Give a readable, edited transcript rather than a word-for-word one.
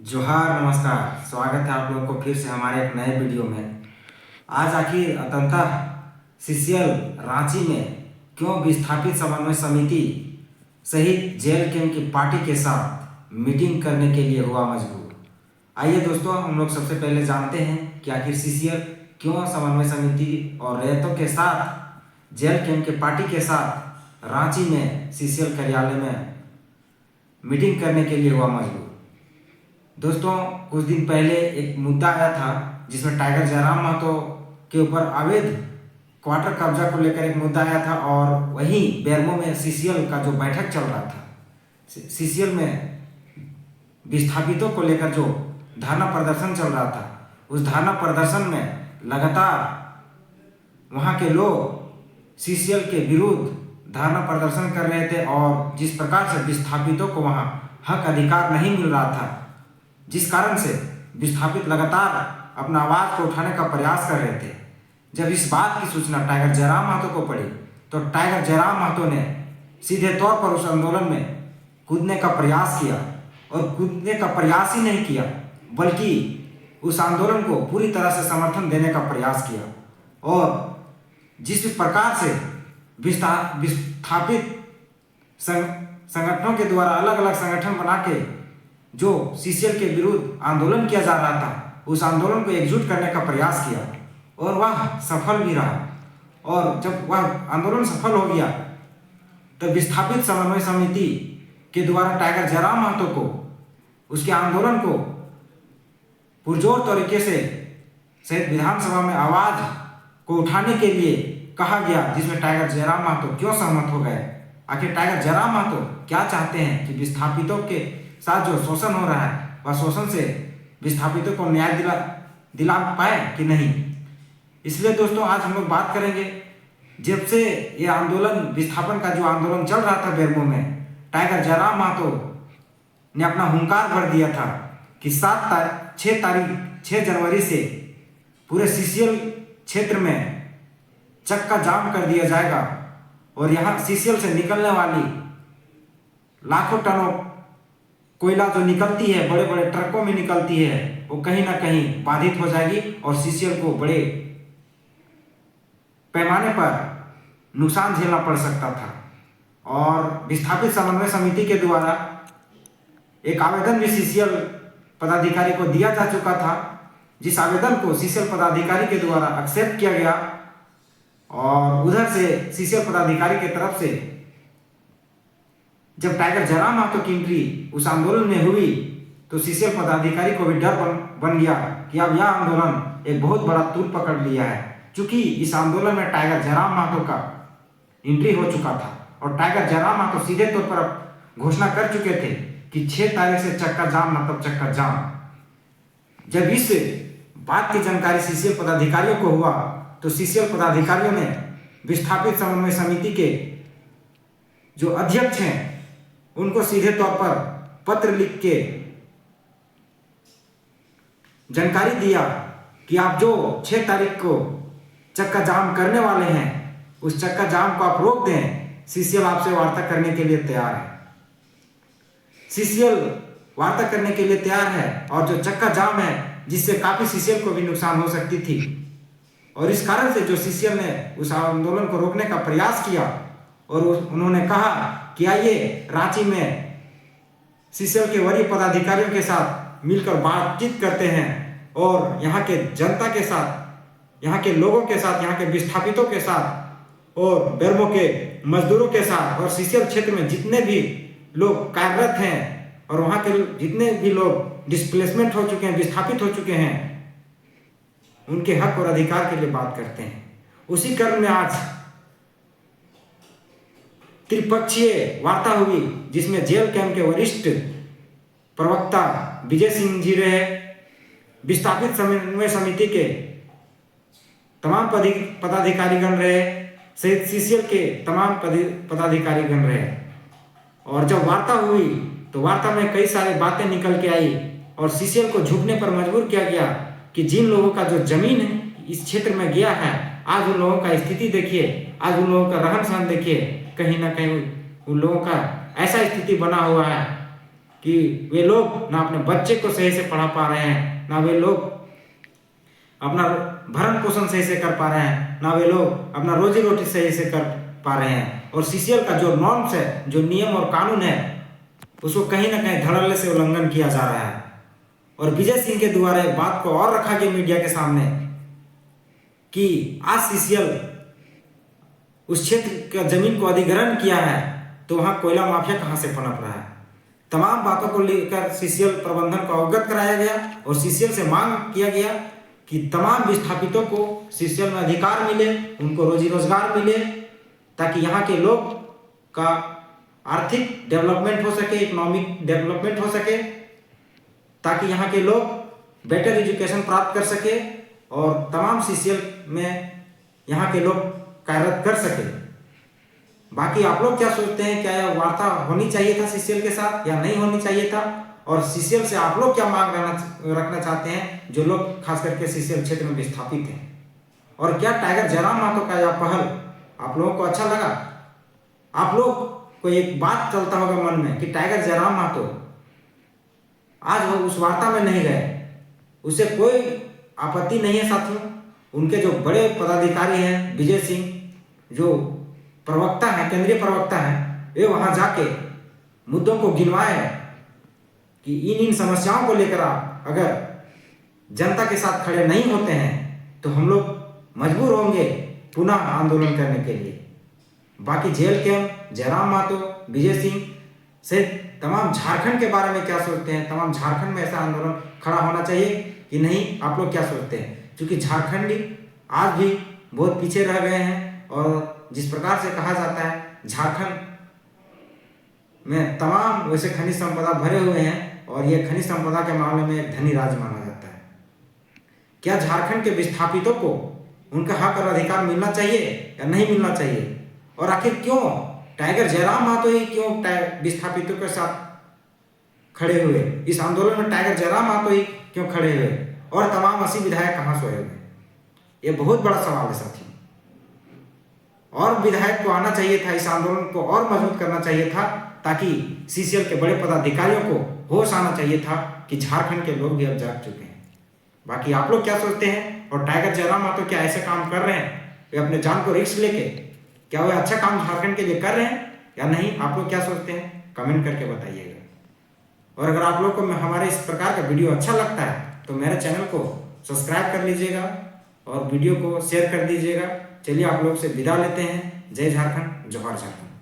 जोहार नमस्कार। स्वागत है आप लोगों को फिर से हमारे एक नए वीडियो में। आज आखिर अंततः सीसीएल रांची में क्यों विस्थापित समन्वय समिति सहित जेल कैंप की पार्टी के साथ मीटिंग करने के लिए हुआ मजबूर। आइए दोस्तों, हम लोग सबसे पहले जानते हैं कि आखिर सीसीएल क्यों समन्वय समिति और रैयतों के साथ जेल कैंप की पार्टी के साथ रांची में सीसीएल कार्यालय में मीटिंग करने के लिए हुआ मजबूर। दोस्तों, कुछ दिन पहले एक मुद्दा आया था जिसमें टाइगर जयराम महतो के ऊपर अवैध क्वार्टर कब्जा को लेकर एक मुद्दा आया था और वहीं बेरमो में सीसीएल का जो बैठक चल रहा था, सीसीएल में विस्थापितों को लेकर जो धरना प्रदर्शन चल रहा था, उस धरना प्रदर्शन में लगातार वहाँ के लोग सीसीएल के विरुद्ध धरना प्रदर्शन कर रहे थे और जिस प्रकार से विस्थापितों को वहाँ हक अधिकार नहीं मिल रहा था, जिस कारण से विस्थापित लगातार अपना आवाज़ को उठाने का प्रयास कर रहे थे। जब इस बात की सूचना टाइगर जयराम महतो को पड़ी तो टाइगर जयराम महतो ने सीधे तौर पर उस आंदोलन में कूदने का प्रयास किया और कूदने का प्रयास ही नहीं किया बल्कि उस आंदोलन को पूरी तरह से समर्थन देने का प्रयास किया। और जिस प्रकार से विस्थापित संगठनों के द्वारा अलग अलग संगठन बना के जो सीसीएल के विरुद्ध आंदोलन किया जा रहा था, उस आंदोलन को एकजुट करने का प्रयास किया और वह सफल भी रहा। और जब वह आंदोलन सफल हो गया तो विस्थापित समन्वय समिति के द्वारा टाइगर जयराम महतो को उसके आंदोलन को पुरजोर तरीके से सहित विधानसभा में आवाज़ को उठाने के लिए कहा गया, जिसमें टाइगर जयराम महतो क्यों सहमत हो गए। आखिर टाइगर जयराम महतो क्या चाहते हैं कि विस्थापितों के साथ जो शोषण हो रहा है, वह शोषण से विस्थापितों को न्याय दिला पाए कि नहीं। इसलिए दोस्तों, आज हम लोग बात करेंगे, जब से ये आंदोलन विस्थापन का जो आंदोलन चल रहा था बेरमो में, टाइगर जयराम महतो ने अपना हुंकार भर दिया था कि 6 जनवरी से पूरे सीसीएल क्षेत्र में चक्का जाम कर दिया जाएगा और यहाँ सीसीएल से निकलने वाली लाखों टनों कोयला जो निकलती है, बड़े बड़े ट्रकों में निकलती है, वो कहीं ना कहीं बाधित हो जाएगी और सीसीएल को बड़े पैमाने पर नुकसान झेलना पड़ सकता था। और विस्थापित समन्वय समिति के द्वारा एक आवेदन भी सीसीएल पदाधिकारी को दिया जा चुका था, जिस आवेदन को सीसीएल पदाधिकारी के द्वारा एक्सेप्ट किया गया और उधर से सीसीएल पदाधिकारी की तरफ से जब टाइगर जयराम महतो की एंट्री उस आंदोलन में हुई तो सीसीएल पदाधिकारी को भी डर बन गया कि अब यह आंदोलन एक बहुत बड़ा तूल पकड़ लिया है, क्योंकि इस आंदोलन में टाइगर जयराम महतो का एंट्री हो चुका था और टाइगर जयराम महतो सीधे तौर पर घोषणा कर चुके थे कि 6 तारीख से चक्का जाम मतलब चक्का जाम। जब इस बात की जानकारी सीसीएल पदाधिकारियों को हुआ तो सीसीएल पदाधिकारियों ने विस्थापित समन्वय समिति के जो अध्यक्ष हैं उनको सीधे तौर पर पत्र लिख के जानकारी दिया कि आप जो 6 तारीख को चक्का जाम करने वाले हैं, उस चक्का जाम को आप रोक दें। सीसीएल आपसे वार्ता करने के लिए तैयार है। सीसीएल वार्ता करने के लिए तैयार है और जो चक्का जाम है, जिससे काफ़ी सीसीएल को भी नुकसान हो सकती थी, और इस कारण से जो सीसीएल ने उस आंदोलन को रोकने का प्रयास किया और उन्होंने कहा कि आइए रांची में सीसीएल के वरीय पदाधिकारियों के साथ मिलकर बातचीत करते हैं और यहाँ के जनता के साथ, यहाँ के लोगों के साथ, यहाँ के विस्थापितों के साथ और बेरमो के मजदूरों के साथ और सीसीएल क्षेत्र में जितने भी लोग कार्यरत हैं और वहाँ के जितने भी लोग डिस्प्लेसमेंट हो चुके हैं, विस्थापित हो चुके हैं, उनके हक और अधिकार के लिए बात करते हैं। उसी क्रम में आज त्रिपक्षीय वार्ता हुई, जिसमें जेल कैंप के वरिष्ठ प्रवक्ता विजय सिंह जी रहे, विस्थापित समन्वय समिति के तमाम पदाधिकारीगण रहे, सहित सीसीएल के तमाम पदाधिकारीगण रहे। और जब वार्ता हुई तो वार्ता में कई सारी बातें निकल के आई और सीसीएल को झुकने पर मजबूर किया गया कि जिन लोगों का जो जमीन इस क्षेत्र में गया है, आज उन लोगों का स्थिति देखिए, आज उन लोगों का रहन सहन देखिए, कहीं ना कहीं उन लोगों का ऐसा स्थिति बना हुआ है कि वे लोग ना अपने बच्चे को सही से पढ़ा पा रहे हैं, ना वे लोग अपना भरण पोषण सही से कर पा रहे हैं, ना वे लोग अपना रोजी रोटी सही से कर पा रहे हैं। और सीसीएल का जो नॉर्म्स है, जो नियम और कानून है, उसको कहीं ना कहीं धड़ल्ले से उल्लंघन किया जा रहा है। और विजय सिंह के द्वारा एक बात को और रखा गया मीडिया के सामने कि आज सीसीएल उस क्षेत्र का जमीन को अधिग्रहण किया है तो वहां कोयला माफिया कहां से पनप रहा है। तमाम बातों को लेकर सीसीएल प्रबंधन को अवगत कराया गया और सीसीएल से मांग किया गया कि तमाम विस्थापितों को सीसीएल में अधिकार मिले, उनको रोजी रोजगार मिले, ताकि यहाँ के लोग का आर्थिक डेवलपमेंट हो सके, इकोनॉमिक डेवलपमेंट हो सके, ताकि यहाँ के लोग बेटर एजुकेशन प्राप्त कर सके और तमाम सीसीएल में यहाँ के लोग कार्यरत कर सके। बाकी आप लोग क्या सोचते हैं, क्या यह वार्ता होनी चाहिए था सीसीएल के साथ या नहीं होनी चाहिए था? और सीसीएल से आप लोग क्या मांग रखना चाहते हैं, जो लोग खास करके सीसीएल क्षेत्र में विस्थापित हैं? और क्या टाइगर जयराम महतो का यह पहल आप लोगों को अच्छा लगा? आप लोग को एक बात चलता होगा मन में कि टाइगर जयराम महतो आज वो उस वार्ता में नहीं गए, उससे कोई आपत्ति नहीं है साथियों। उनके जो बड़े पदाधिकारी हैं, विजय सिंह जो प्रवक्ता हैं, केंद्रीय प्रवक्ता हैं, वे वहां जाके मुद्दों को गिनवाए कि इन समस्याओं को लेकर आप अगर जनता के साथ खड़े नहीं होते हैं तो हम लोग मजबूर होंगे पुनः आंदोलन करने के लिए। बाकी जेल कैंप, जयराम महतो, विजय सिंह से तमाम झारखंड के बारे में क्या सोचते हैं, तमाम झारखंड में ऐसा आंदोलन खड़ा होना चाहिए कि नहीं, आप लोग क्या सोचते हैं? क्योंकि झारखंडी आज भी बहुत पीछे रह गए हैं और जिस प्रकार से कहा जाता है झारखंड में तमाम वैसे खनिज संपदा भरे हुए हैं और ये खनिज संपदा के मामले में एक धनी राज्य माना जाता है। क्या झारखंड के विस्थापितों को उनका हक और अधिकार मिलना चाहिए या नहीं मिलना चाहिए? और आखिर क्यों टाइगर जयराम महतो ही क्यों विस्थापितों के साथ खड़े हुए? इस आंदोलन में टाइगर जयराम महतो ही क्यों खड़े हुए और तमाम 80 विधायक कहाँ सोए हुए? ये बहुत बड़ा सवाल है साथियों। और विधायक को आना चाहिए था, इस आंदोलन को और मजबूत करना चाहिए था, ताकि सीसीएल के बड़े पदाधिकारियों को होश आना चाहिए था कि झारखंड के लोग भी अब जाग चुके हैं। बाकी आप लोग क्या सोचते हैं? और टाइगर जयराम महतो क्या ऐसे काम कर रहे हैं वे अपने जान को रिस्क लेके? क्या वे अच्छा काम झारखंड के लिए कर रहे हैं या नहीं? आप लोग क्या सोचते हैं? कमेंट करके बताइएगा। और अगर आप लोग को हमारे इस प्रकार का वीडियो अच्छा लगता है तो मेरे चैनल को सब्सक्राइब कर लीजिएगा और वीडियो को शेयर कर दीजिएगा। चलिए आप लोग से विदा लेते हैं। जय झारखंड, जोहार झारखंड।